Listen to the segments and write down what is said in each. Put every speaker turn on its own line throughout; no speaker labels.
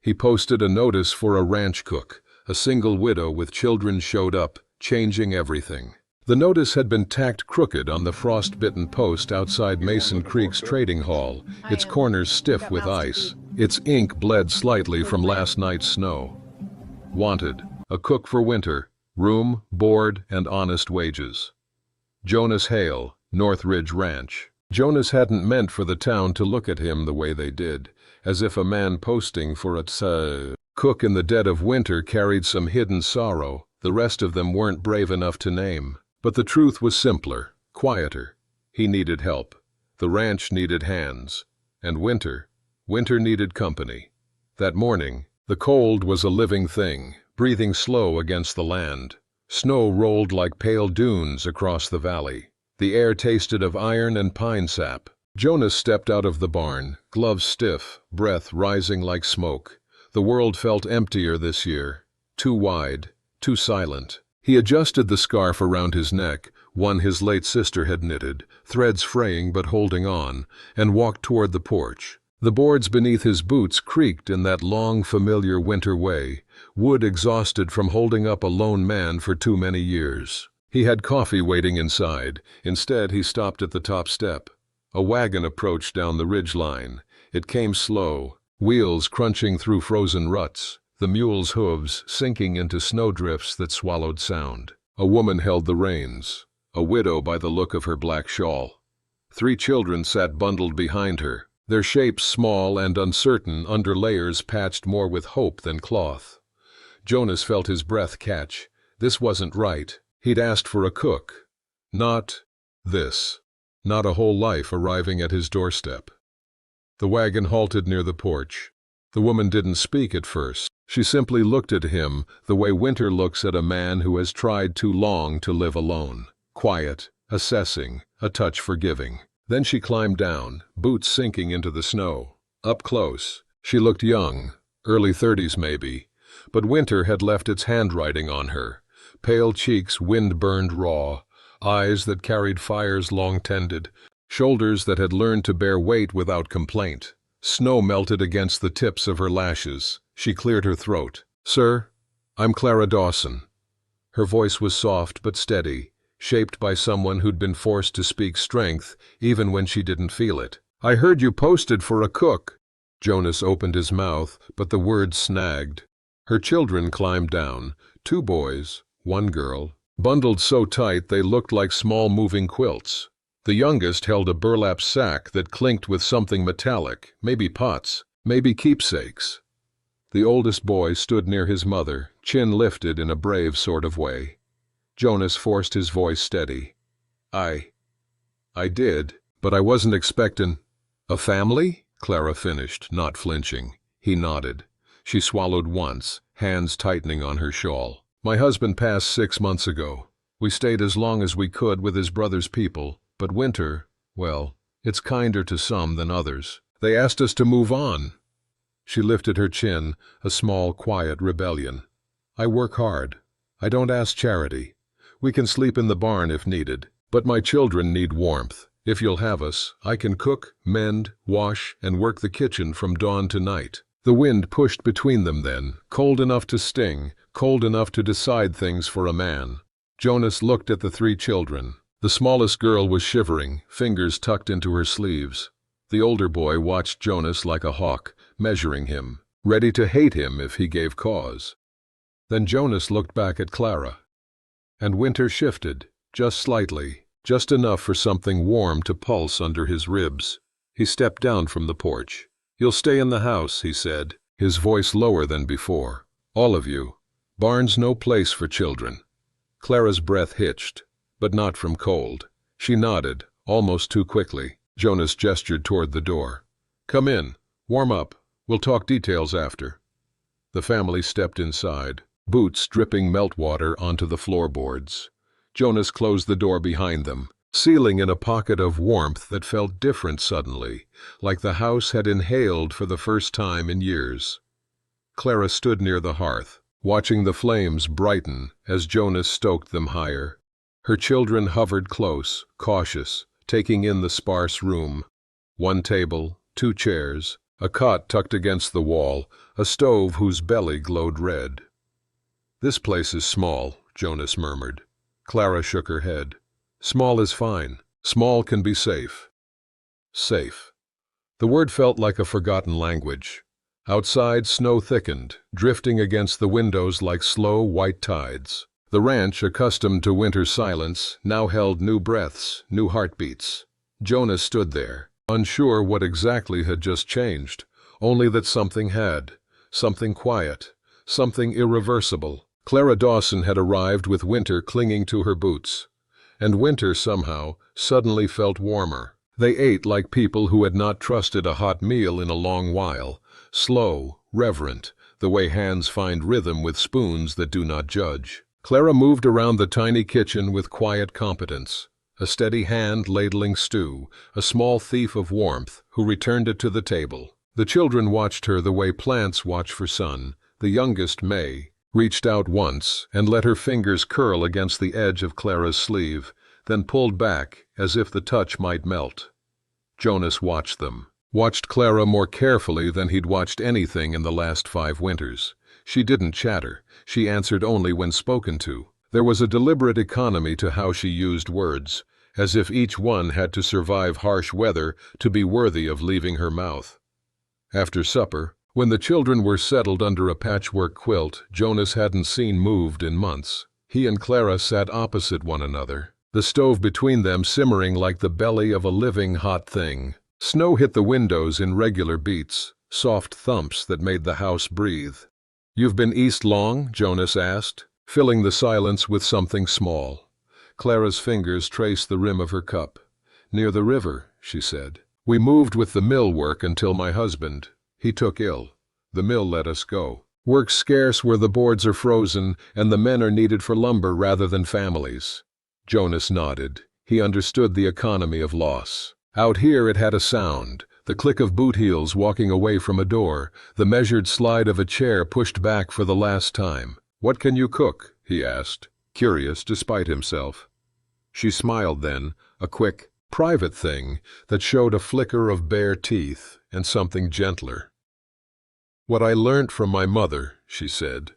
He posted a notice for a ranch cook. A single widow with children showed up, changing everything. The notice had been tacked crooked on the frost-bitten post outside Mason Creek's trading hall, its corners stiff with ice. Its ink bled slightly from last night's snow. Wanted, a cook for winter, room, board, and honest wages. Jonas Hale, Northridge Ranch. Jonas hadn't meant for the town to look at him the way they did, as if a man posting for a cook in the dead of winter carried some hidden sorrow the rest of them weren't brave enough to name. But the truth was simpler, quieter. He needed help. The ranch needed hands. And winter needed company. That morning, the cold was a living thing, breathing slow against the land. Snow rolled like pale dunes across the valley. The air tasted of iron and pine sap. Jonas stepped out of the barn, gloves stiff, breath rising like smoke. The world felt emptier this year. Too wide, too silent. He adjusted the scarf around his neck, one his late sister had knitted, threads fraying but holding on, and walked toward the porch. The boards beneath his boots creaked in that long, familiar winter way, wood exhausted from holding up a lone man for too many years. He had coffee waiting inside. Instead, he stopped at the top step. A wagon approached down the ridgeline. It came slow, wheels crunching through frozen ruts, the mule's hooves sinking into snowdrifts that swallowed sound. A woman held the reins, a widow by the look of her black shawl. 3 children sat bundled behind her, their shapes small and uncertain under layers patched more with hope than cloth. Jonas felt his breath catch. This wasn't right. He'd asked for a cook. Not this. Not a whole life arriving at his doorstep. The wagon halted near the porch. The woman didn't speak at first. She simply looked at him the way winter looks at a man who has tried too long to live alone. Quiet, assessing, a touch forgiving. Then she climbed down, boots sinking into the snow. Up close, she looked young, early 30s maybe, but winter had left its handwriting on her. Pale cheeks wind-burned raw, eyes that carried fires long tended, shoulders that had learned to bear weight without complaint. Snow melted against the tips of her lashes. She cleared her throat. "Sir, I'm Clara Dawson." Her voice was soft but steady, shaped by someone who'd been forced to speak strength even when she didn't feel it. "I heard you posted for a cook." Jonas opened his mouth, but the words snagged. Her children climbed down, 2 boys, 1 girl, bundled so tight they looked like small moving quilts. The youngest held a burlap sack that clinked with something metallic, maybe pots, maybe keepsakes. The oldest boy stood near his mother, chin lifted in a brave sort of way. Jonas forced his voice steady. I did, but I wasn't expectin'." "A family?" Clara finished, not flinching. He nodded. She swallowed once, hands tightening on her shawl. "My husband passed 6 months ago. We stayed as long as we could with his brother's people, but winter, well, it's kinder to some than others. They asked us to move on." She lifted her chin, a small, quiet rebellion. "I work hard. I don't ask charity. We can sleep in the barn if needed, but my children need warmth. If you'll have us, I can cook, mend, wash, and work the kitchen from dawn to night." The wind pushed between them then, cold enough to sting, cold enough to decide things for a man. Jonas looked at the 3 children. The smallest girl was shivering, fingers tucked into her sleeves. The older boy watched Jonas like a hawk, measuring him, ready to hate him if he gave cause. Then Jonas looked back at Clara. And winter shifted, just slightly, just enough for something warm to pulse under his ribs. He stepped down from the porch. "You'll stay in the house," he said, his voice lower than before. "All of you. Barn's no place for children." Clara's breath hitched, but not from cold. She nodded, almost too quickly. Jonas gestured toward the door. "Come in. Warm up. We'll talk details after." The family stepped inside, boots dripping meltwater onto the floorboards. Jonas closed the door behind them, sealing in a pocket of warmth that felt different suddenly, like the house had inhaled for the first time in years. Clara stood near the hearth, watching the flames brighten as Jonas stoked them higher. Her children hovered close, cautious, taking in the sparse room. 1 table, 2 chairs, A cot tucked against the wall, a stove whose belly glowed red. "This place is small," Jonas murmured. Clara shook her head. "Small is fine. Small can be safe." Safe. The word felt like a forgotten language. Outside, snow thickened, drifting against the windows like slow, white tides. The ranch, accustomed to winter silence, now held new breaths, new heartbeats. Jonas stood there, unsure what exactly had just changed, only that something had. Something quiet. Something irreversible. Clara Dawson had arrived with winter clinging to her boots. And winter, somehow, suddenly felt warmer. They ate like people who had not trusted a hot meal in a long while. Slow, reverent, the way hands find rhythm with spoons that do not judge. Clara moved around the tiny kitchen with quiet competence. A steady hand ladling stew, a small thief of warmth, who returned it to the table. The children watched her the way plants watch for sun. The youngest, May, reached out once and let her fingers curl against the edge of Clara's sleeve, then pulled back as if the touch might melt. Jonas watched them. Watched Clara more carefully than he'd watched anything in the last 5 winters. She didn't chatter. She answered only when spoken to. There was a deliberate economy to how she used words, as if each one had to survive harsh weather to be worthy of leaving her mouth. After supper, when the children were settled under a patchwork quilt Jonas hadn't seen moved in months, he and Clara sat opposite one another, the stove between them simmering like the belly of a living hot thing. Snow hit the windows in regular beats, soft thumps that made the house breathe. "You've been east long?" Jonas asked, filling the silence with something small. Clara's fingers traced the rim of her cup. "Near the river," she said. "We moved with the mill work until my husband. He took ill. The mill let us go. Work's scarce where the boards are frozen and the men are needed for lumber rather than families." Jonas nodded. He understood the economy of loss. Out here it had a sound, the click of boot heels walking away from a door, the measured slide of a chair pushed back for the last time. "What can you cook?" he asked, curious despite himself. She smiled then, a quick, private thing that showed a flicker of bare teeth and something gentler. "What I learnt from my mother," she said.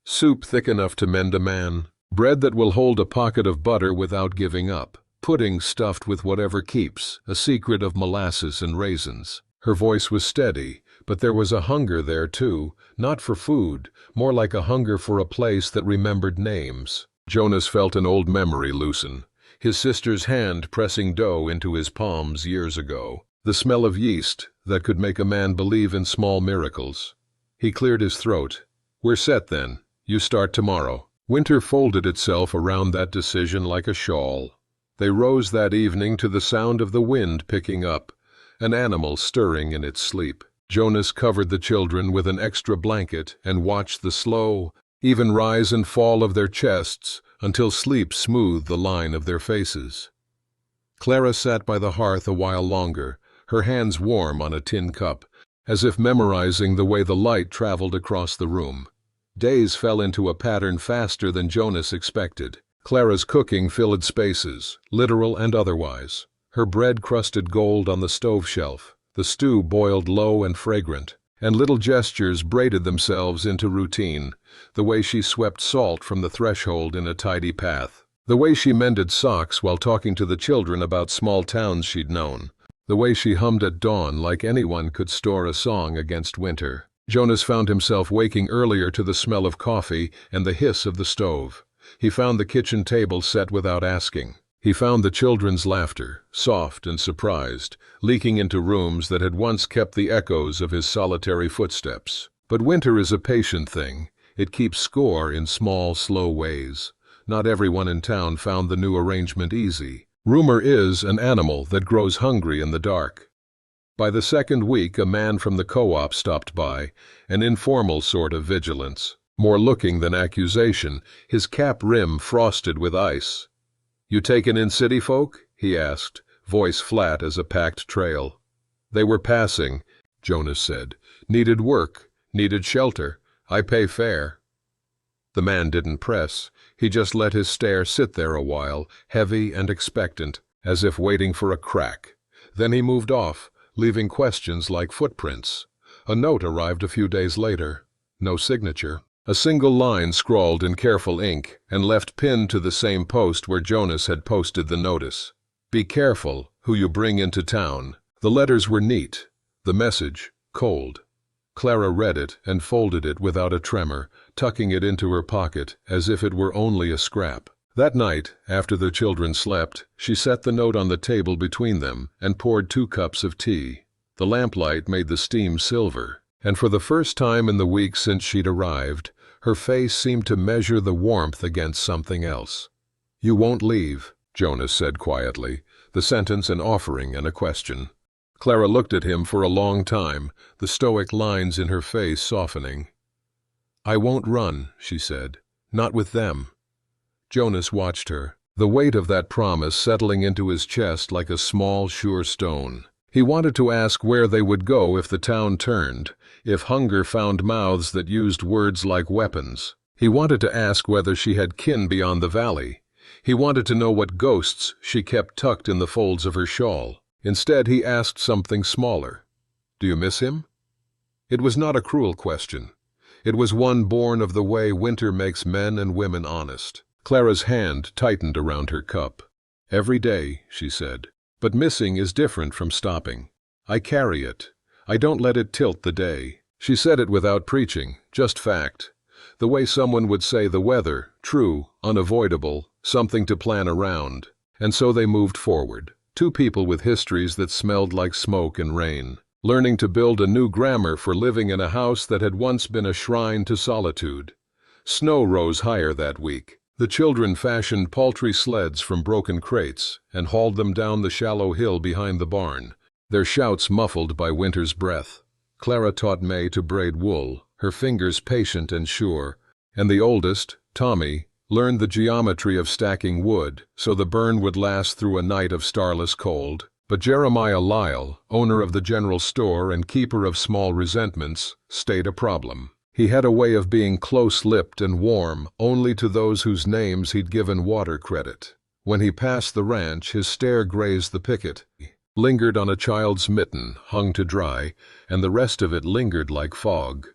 "Soup thick enough to mend a man, bread that will hold a pocket of butter without giving up, pudding stuffed with whatever keeps, a secret of molasses and raisins." Her voice was steady, but there was a hunger there too, not for food, more like a hunger for a place that remembered names. Jonas felt an old memory loosen. His sister's hand pressing dough into his palms years ago. The smell of yeast that could make a man believe in small miracles. He cleared his throat. "We're set then. You start tomorrow." Winter folded itself around that decision like a shawl. They rose that evening to the sound of the wind picking up, an animal stirring in its sleep. Jonas covered the children with an extra blanket and watched the slow, even rise and fall of their chests until sleep smoothed the line of their faces. Clara sat by the hearth a while longer, her hands warm on a tin cup, as if memorizing the way the light traveled across the room. Days fell into a pattern faster than Jonas expected. Clara's cooking filled spaces, literal and otherwise. Her bread crusted gold on the stove shelf, the stew boiled low and fragrant, and little gestures braided themselves into routine, the way she swept salt from the threshold in a tidy path, the way she mended socks while talking to the children about small towns she'd known, the way she hummed at dawn like anyone could store a song against winter. Jonas found himself waking earlier to the smell of coffee and the hiss of the stove. He found the kitchen table set without asking. He found the children's laughter, soft and surprised, leaking into rooms that had once kept the echoes of his solitary footsteps. But winter is a patient thing. It keeps score in small, slow ways. Not everyone in town found the new arrangement easy. Rumor is an animal that grows hungry in the dark. By the second week, a man from the co-op stopped by, an informal sort of vigilance, more looking than accusation, his cap rim frosted with ice. "You takin' in city folk?" he asked, voice flat as a packed trail. "They were passing," Jonas said. "Needed work, needed shelter. I pay fair." The man didn't press. He just let his stare sit there a while, heavy and expectant, as if waiting for a crack. Then he moved off, leaving questions like footprints. A note arrived a few days later. No signature. A single line scrawled in careful ink and left pinned to the same post where Jonas had posted the notice. "Be careful who you bring into town." The letters were neat, the message cold. Clara read it and folded it without a tremor, tucking it into her pocket as if it were only a scrap. That night, after the children slept, she set the note on the table between them and poured 2 cups of tea. The lamplight made the steam silver, and for the first time in the week since she'd arrived, her face seemed to measure the warmth against something else. "You won't leave," Jonas said quietly, the sentence an offering and a question. Clara looked at him for a long time, the stoic lines in her face softening. "I won't run," she said. "Not with them." Jonas watched her, the weight of that promise settling into his chest like a small, sure stone. He wanted to ask where they would go if the town turned, if hunger found mouths that used words like weapons. He wanted to ask whether she had kin beyond the valley. He wanted to know what ghosts she kept tucked in the folds of her shawl. Instead, he asked something smaller. "Do you miss him?" It was not a cruel question. It was one born of the way winter makes men and women honest. Clara's hand tightened around her cup. "Every day," she said. "But missing is different from stopping. I carry it. I don't let it tilt the day." She said it without preaching, just fact. The way someone would say the weather, true, unavoidable, something to plan around. And so they moved forward, 2 people with histories that smelled like smoke and rain, learning to build a new grammar for living in a house that had once been a shrine to solitude. Snow rose higher that week. The children fashioned paltry sleds from broken crates and hauled them down the shallow hill behind the barn, their shouts muffled by winter's breath. Clara taught May to braid wool, her fingers patient and sure, and the oldest, Tommy, learned the geometry of stacking wood so the burn would last through a night of starless cold. But Jeremiah Lyle, owner of the general store and keeper of small resentments, stayed a problem. He had a way of being close-lipped and warm only to those whose names he'd given water credit. When he passed the ranch, his stare grazed the picket, lingered on a child's mitten, hung to dry, and the rest of it lingered like fog.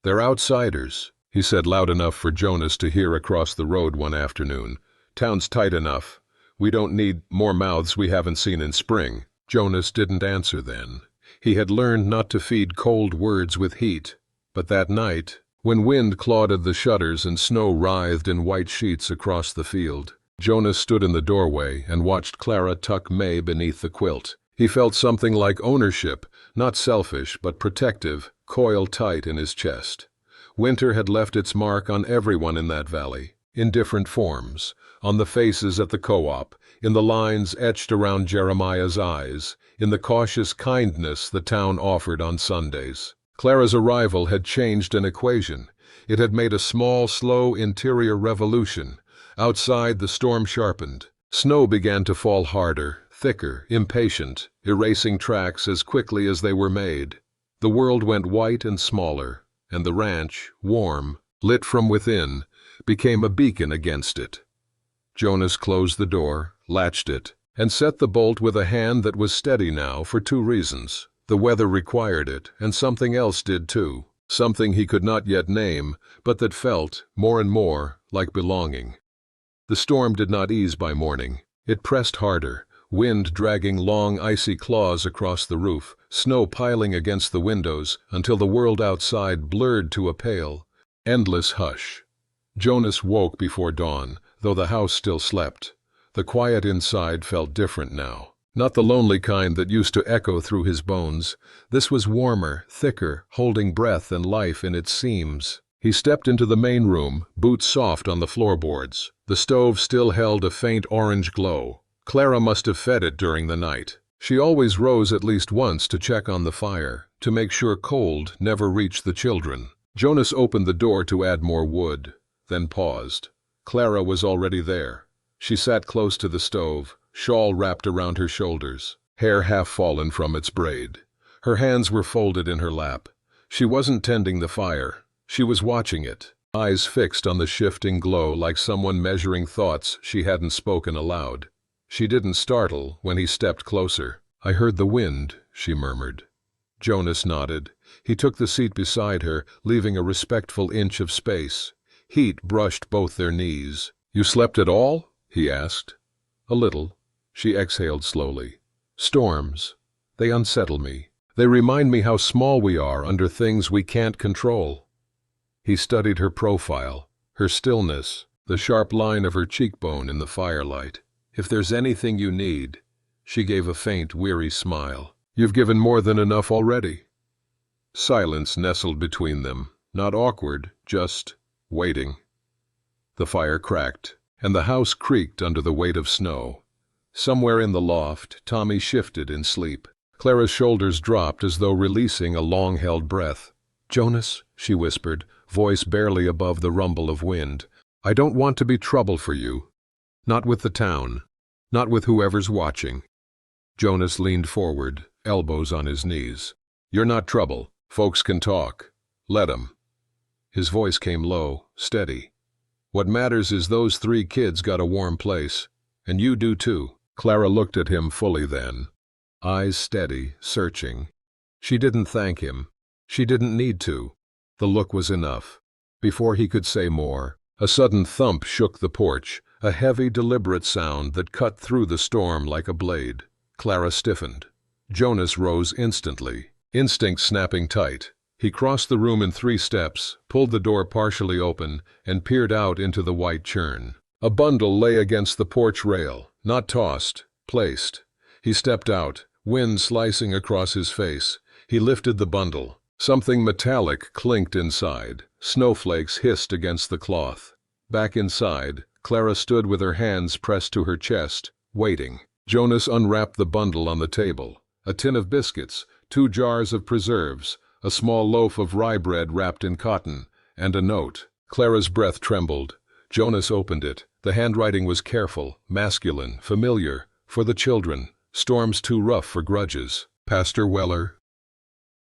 "They're outsiders," he said loud enough for Jonas to hear across the road one afternoon. "Town's tight enough. We don't need more mouths we haven't seen in spring." Jonas didn't answer then. He had learned not to feed cold words with heat. But that night, when wind clawed at the shutters and snow writhed in white sheets across the field, Jonas stood in the doorway and watched Clara tuck May beneath the quilt. He felt something like ownership, not selfish but protective, coil tight in his chest. Winter had left its mark on everyone in that valley, in different forms, on the faces at the co-op, in the lines etched around Jeremiah's eyes, in the cautious kindness the town offered on Sundays. Clara's arrival had changed an equation. It had made a small, slow interior revolution. Outside, the storm sharpened. Snow began to fall harder, thicker, impatient, erasing tracks as quickly as they were made. The world went white and smaller, and the ranch, warm, lit from within, became a beacon against it. Jonas closed the door, latched it, and set the bolt with a hand that was steady now for 2 reasons. The weather required it, and something else did too. Something he could not yet name, but that felt, more and more, like belonging. The storm did not ease by morning. It pressed harder, wind dragging long icy claws across the roof, snow piling against the windows until the world outside blurred to a pale, endless hush. Jonas woke before dawn, though the house still slept. The quiet inside felt different now. Not the lonely kind that used to echo through his bones. This was warmer, thicker, holding breath and life in its seams. He stepped into the main room, boots soft on the floorboards. The stove still held a faint orange glow. Clara must have fed it during the night. She always rose at least once to check on the fire, to make sure cold never reached the children. Jonas opened the door to add more wood, then paused. Clara was already there. She sat close to the stove, shawl wrapped around her shoulders, hair half fallen from its braid. Her hands were folded in her lap. She wasn't tending the fire. She was watching it, eyes fixed on the shifting glow like someone measuring thoughts she hadn't spoken aloud. She didn't startle when he stepped closer. "I heard the wind," she murmured. Jonas nodded. He took the seat beside her, leaving a respectful inch of space. Heat brushed both their knees. "You slept at all?" he asked. "A little." She exhaled slowly. "Storms. They unsettle me. They remind me how small we are under things we can't control." He studied her profile, her stillness, the sharp line of her cheekbone in the firelight. "If there's anything you need," she gave a faint, weary smile. "You've given more than enough already." Silence nestled between them, not awkward, just waiting. The fire cracked, and the house creaked under the weight of snow. Somewhere in the loft, Tommy shifted in sleep. Clara's shoulders dropped as though releasing a long-held breath. "Jonas," she whispered, voice barely above the rumble of wind, "I don't want to be trouble for you. Not with the town. Not with whoever's watching." Jonas leaned forward, elbows on his knees. "You're not trouble. Folks can talk. Let 'em." His voice came low, steady. "What matters is those 3 kids got a warm place. And you do too." Clara looked at him fully then, eyes steady, searching. She didn't thank him. She didn't need to. The look was enough. Before he could say more, a sudden thump shook the porch, a heavy, deliberate sound that cut through the storm like a blade. Clara stiffened. Jonas rose instantly, instinct snapping tight. He crossed the room in 3 steps, pulled the door partially open, and peered out into the white churn. A bundle lay against the porch rail, not tossed, placed. He stepped out, wind slicing across his face. He lifted the bundle. Something metallic clinked inside. Snowflakes hissed against the cloth. Back inside, Clara stood with her hands pressed to her chest, waiting. Jonas unwrapped the bundle on the table. A tin of biscuits, 2 jars of preserves, a small loaf of rye bread wrapped in cotton, and a note. Clara's breath trembled. Jonas opened it. The handwriting was careful, masculine, familiar. For the children. Storms too rough for grudges. Pastor Weller.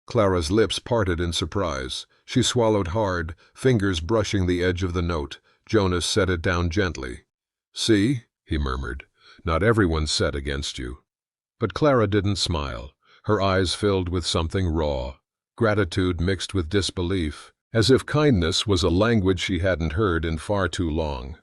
Clara's lips parted in surprise. She swallowed hard, fingers brushing the edge of the note. Jonas set it down gently. "See," he murmured, "not everyone's set against you." But Clara didn't smile. Her eyes filled with something raw, gratitude mixed with disbelief, as if kindness was a language she hadn't heard in far too long.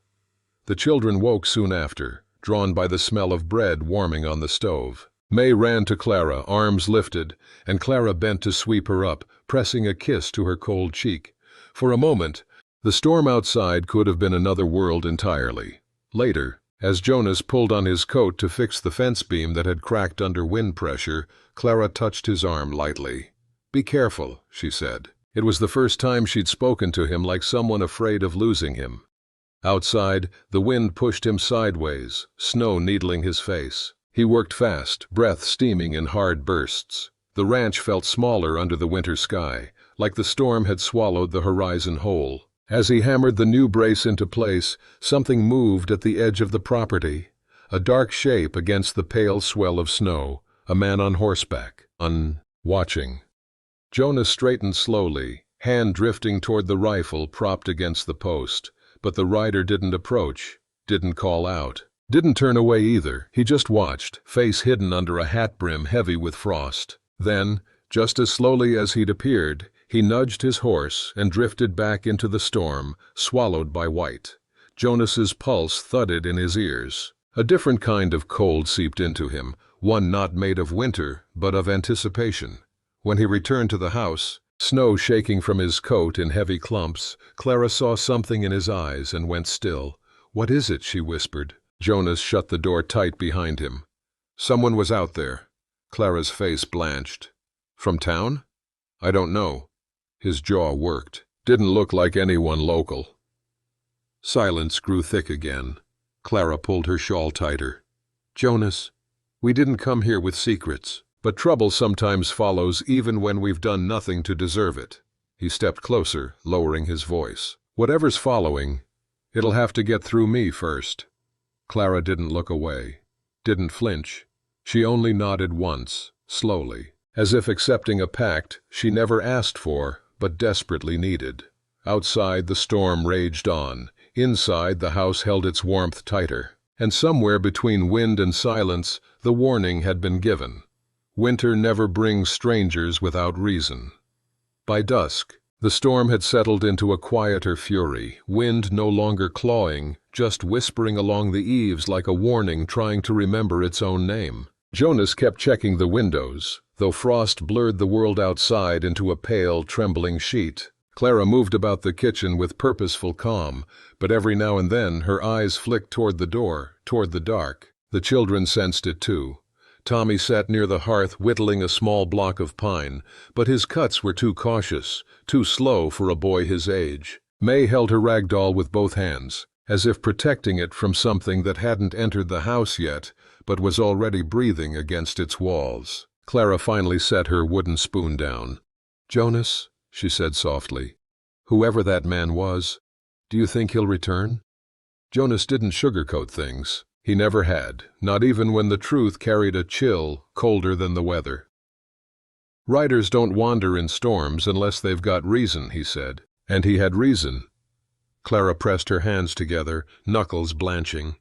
The children woke soon after, drawn by the smell of bread warming on the stove. May ran to Clara, arms lifted, and Clara bent to sweep her up, pressing a kiss to her cold cheek. For a moment, the storm outside could have been another world entirely. Later, as Jonas pulled on his coat to fix the fence beam that had cracked under wind pressure, Clara touched his arm lightly. "Be careful," she said. It was the first time she'd spoken to him like someone afraid of losing him. Outside, the wind pushed him sideways, snow needling his face. He worked fast, breath steaming in hard bursts. The ranch felt smaller under the winter sky, like the storm had swallowed the horizon whole. As he hammered the new brace into place, something moved at the edge of the property. A dark shape against the pale swell of snow, a man on horseback, watching. Jonas straightened slowly, hand drifting toward the rifle propped against the post. But the rider didn't approach, didn't call out, didn't turn away either. He just watched, face hidden under a hat brim heavy with frost. Then, just as slowly as he'd appeared, he nudged his horse and drifted back into the storm, swallowed by white. Jonas's pulse thudded in his ears. A different kind of cold seeped into him, one not made of winter, but of anticipation. When he returned to the house, snow shaking from his coat in heavy clumps, Clara saw something in his eyes and went still. "What is it?" she whispered. Jonas shut the door tight behind him. "Someone was out there." Clara's face blanched. "From town?" "I don't know." His jaw worked. "Didn't look like anyone local." Silence grew thick again. Clara pulled her shawl tighter. "Jonas, we didn't come here with secrets. But trouble sometimes follows even when we've done nothing to deserve it." He stepped closer, lowering his voice. "Whatever's following, it'll have to get through me first." Clara didn't look away, didn't flinch. She only nodded once, slowly, as if accepting a pact she never asked for but desperately needed. Outside, the storm raged on. Inside, the house held its warmth tighter. And somewhere between wind and silence, the warning had been given. Winter never brings strangers without reason. By dusk, the storm had settled into a quieter fury, wind no longer clawing, just whispering along the eaves like a warning trying to remember its own name. Jonas kept checking the windows, though frost blurred the world outside into a pale, trembling sheet. Clara moved about the kitchen with purposeful calm, but every now and then her eyes flicked toward the door, toward the dark. The children sensed it too. Tommy sat near the hearth whittling a small block of pine, but his cuts were too cautious, too slow for a boy his age. May held her rag doll with both hands, as if protecting it from something that hadn't entered the house yet, but was already breathing against its walls. Clara finally set her wooden spoon down. "Jonas," she said softly, "whoever that man was, do you think he'll return?" Jonas didn't sugarcoat things. He never had, not even when the truth carried a chill colder than the weather. "Riders don't wander in storms unless they've got reason," he said. And he had reason. Clara pressed her hands together, knuckles blanching.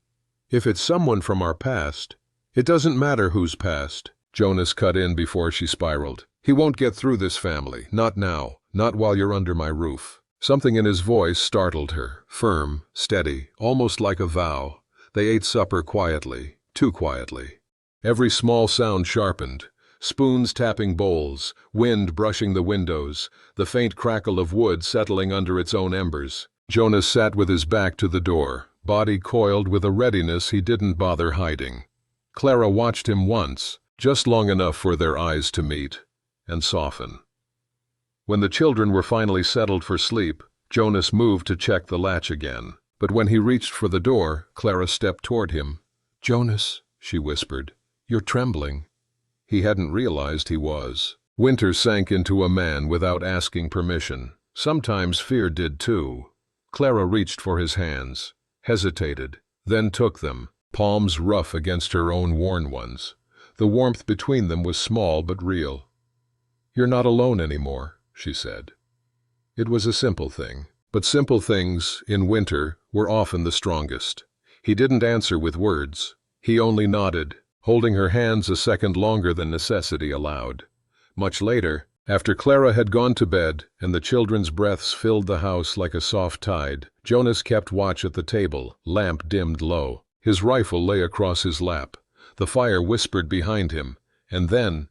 "If it's someone from our past—" "It doesn't matter whose past," Jonas cut in before she spiraled. "He won't get through this family, not now, not while you're under my roof." Something in his voice startled her, firm, steady, almost like a vow. They ate supper quietly, too quietly. Every small sound sharpened. Spoons tapping bowls, wind brushing the windows, the faint crackle of wood settling under its own embers. Jonas sat with his back to the door, body coiled with a readiness he didn't bother hiding. Clara watched him once, just long enough for their eyes to meet, and soften. When the children were finally settled for sleep, Jonas moved to check the latch again. But when he reached for the door, Clara stepped toward him. "Jonas," she whispered, "you're trembling." He hadn't realized he was. Winter sank into a man without asking permission. Sometimes fear did too. Clara reached for his hands, hesitated, then took them, palms rough against her own worn ones. The warmth between them was small but real. "You're not alone anymore," she said. It was a simple thing. But simple things, in winter, were often the strongest. He didn't answer with words. He only nodded, holding her hands a second longer than necessity allowed. Much later, after Clara had gone to bed and the children's breaths filled the house like a soft tide, Jonas kept watch at the table, lamp dimmed low. His rifle lay across his lap. The fire whispered behind him, and then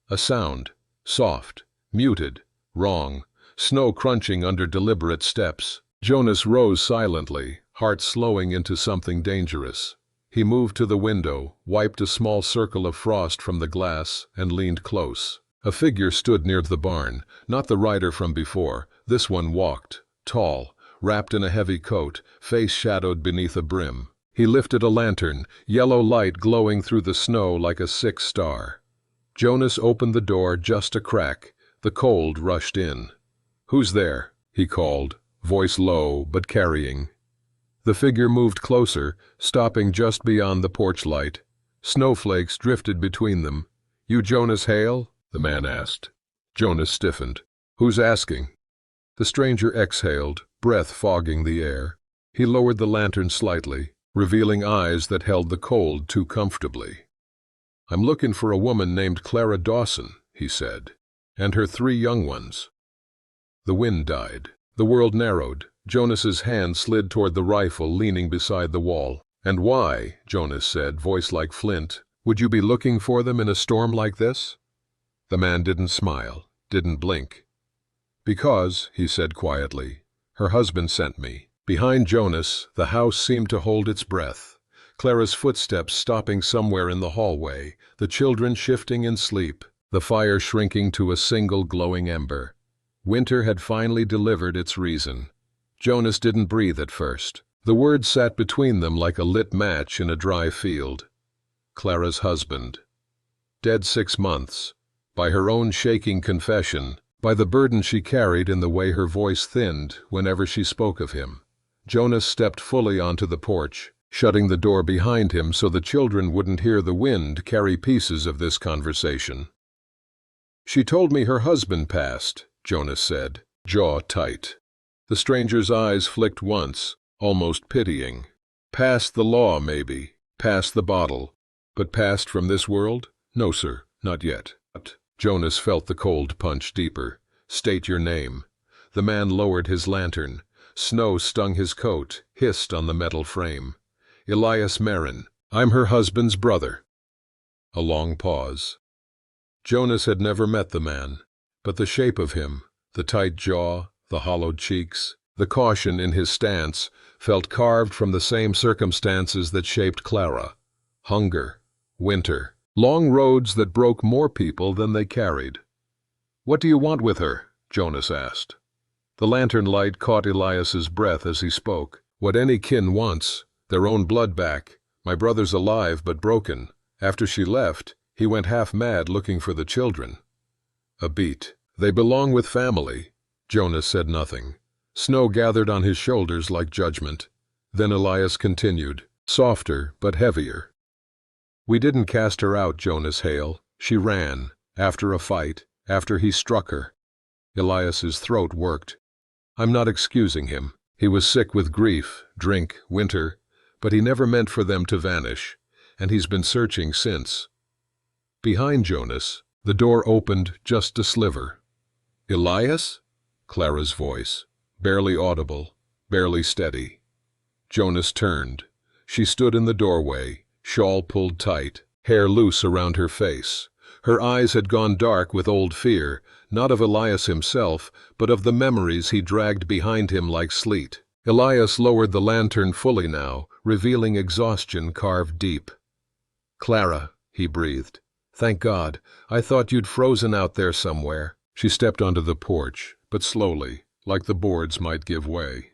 a sound, soft, muted, wrong. Snow crunching under deliberate steps. Jonas rose silently, heart slowing into something dangerous. He moved to the window, wiped a small circle of frost from the glass, and leaned close. A figure stood near the barn, not the rider from before. This one walked, tall, wrapped in a heavy coat, face shadowed beneath a brim. He lifted a lantern, yellow light glowing through the snow like a sick star. Jonas opened the door just a crack. The cold rushed in. "Who's there?" he called, voice low but carrying. The figure moved closer, stopping just beyond the porch light. Snowflakes drifted between them. "You Jonas Hale?" the man asked. Jonas stiffened. "Who's asking?" The stranger exhaled, breath fogging the air. He lowered the lantern slightly, revealing eyes that held the cold too comfortably. "I'm looking for a woman named Clara Dawson," he said, "and her 3 young ones." The wind died. The world narrowed. Jonas's hand slid toward the rifle leaning beside the wall. "And why," Jonas said, voice like flint, "would you be looking for them in a storm like this?" The man didn't smile, didn't blink. "Because," he said quietly, "her husband sent me." Behind Jonas, the house seemed to hold its breath. Clara's footsteps stopping somewhere in the hallway, the children shifting in sleep, the fire shrinking to a single glowing ember. Winter had finally delivered its reason. Jonas didn't breathe at first. The words sat between them like a lit match in a dry field. Clara's husband. Dead 6 months. By her own shaking confession, by the burden she carried in the way her voice thinned whenever she spoke of him. Jonas stepped fully onto the porch, shutting the door behind him so the children wouldn't hear the wind carry pieces of this conversation. "She told me her husband passed," Jonas said, jaw tight. The stranger's eyes flicked once, almost pitying. "Past the law, maybe, past the bottle, but passed from this world? No, sir, Not yet. Jonas felt the cold punch deeper. State your name. The man lowered his lantern. Snow stung his coat, hissed on the metal frame. Elias Marin. I'm her husband's brother. A long pause. Jonas had never met the man, but the shape of him, the tight jaw, the hollowed cheeks, the caution in his stance, felt carved from the same circumstances that shaped Clara. Hunger, winter, long roads that broke more people than they carried. "What do you want with her?" Jonas asked. The lantern light caught Elias's breath as he spoke. "What any kin wants, their own blood back. My brother's alive but broken. After she left, he went half mad looking for the children." A beat. "They belong with family." Jonas said nothing. Snow gathered on his shoulders like judgment. Then Elias continued, softer but heavier. "We didn't cast her out, Jonas Hale. She ran, after a fight, after he struck her." Elias's throat worked. "I'm not excusing him. He was sick with grief, drink, winter, but he never meant for them to vanish, and he's been searching since." Behind Jonas, the door opened just a sliver. "Elias?" Clara's voice, barely audible, barely steady. Jonas turned. She stood in the doorway, shawl pulled tight, hair loose around her face. Her eyes had gone dark with old fear, not of Elias himself, but of the memories he dragged behind him like sleet. Elias lowered the lantern fully now, revealing exhaustion carved deep. "Clara," he breathed. "Thank God. I thought you'd frozen out there somewhere." She stepped onto the porch, but slowly, like the boards might give way.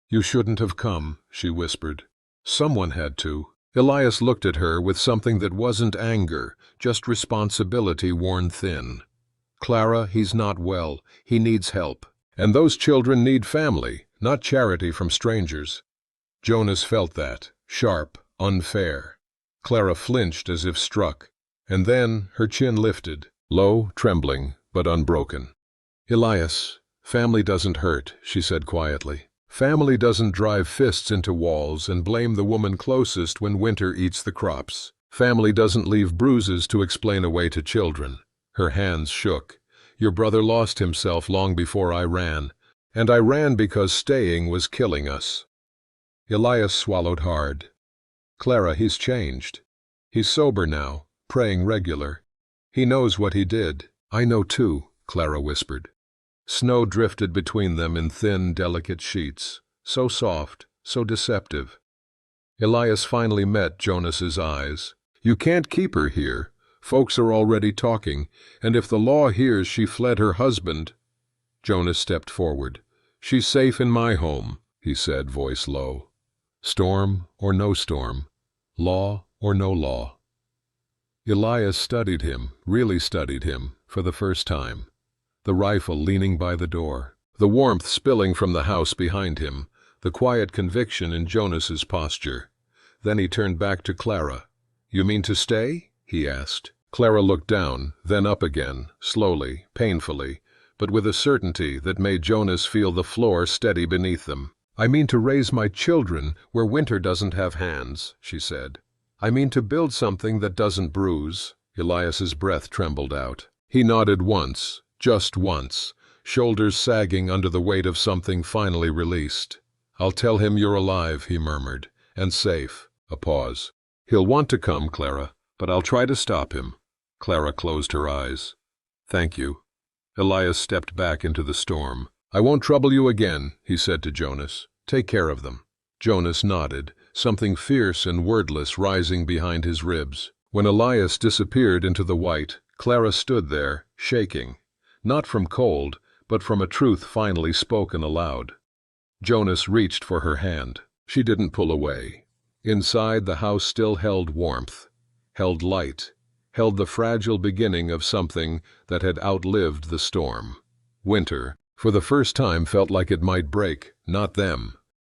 "You shouldn't have come," she whispered. "Someone had to." Elias looked at her with something that wasn't anger, just responsibility worn thin. "Clara, he's not well. He needs help. And those children need family, not charity from strangers." Jonas felt that, sharp, unfair. Clara flinched as if struck, and then her chin lifted, low, trembling, but unbroken. "Elias, family doesn't hurt," she said quietly. "Family doesn't drive fists into walls and blame the woman closest when winter eats the crops. Family doesn't leave bruises to explain away to children." Her hands shook. "Your brother lost himself long before I ran, and I ran because staying was killing us." Elias swallowed hard. "Clara, he's changed. He's sober now, praying regular. He knows what he did." "I know too," Clara whispered. Snow drifted between them in thin, delicate sheets, so soft, so deceptive. Elias finally met Jonas's eyes. "You can't keep her here. Folks are already talking, and if the law hears she fled her husband—" Jonas stepped forward. "She's safe in my home," he said, voice low. "Storm or no storm, law or no law." Elias studied him, really studied him, for the first time. The rifle leaning by the door, the warmth spilling from the house behind him, the quiet conviction in Jonas's posture. Then he turned back to Clara. "You mean to stay?" he asked. Clara looked down, then up again, slowly, painfully, but with a certainty that made Jonas feel the floor steady beneath them. "I mean to raise my children where winter doesn't have hands," she said. "I mean to build something that doesn't bruise." Elias's breath trembled out. He nodded once, just once, shoulders sagging under the weight of something finally released. "I'll tell him you're alive," he murmured, "and safe." A pause. "He'll want to come, Clara, but I'll try to stop him." Clara closed her eyes. "Thank you." Elias stepped back into the storm. "I won't trouble you again," he said to Jonas. "Take care of them." Jonas nodded, something fierce and wordless rising behind his ribs. When Elias disappeared into the white, Clara stood there, shaking. Not from cold, but from a truth finally spoken aloud. Jonas reached for her hand. She didn't pull away. Inside, the house still held warmth, held light, held the fragile beginning of something that had outlived the storm. Winter, for the first time, felt like it might break, not them,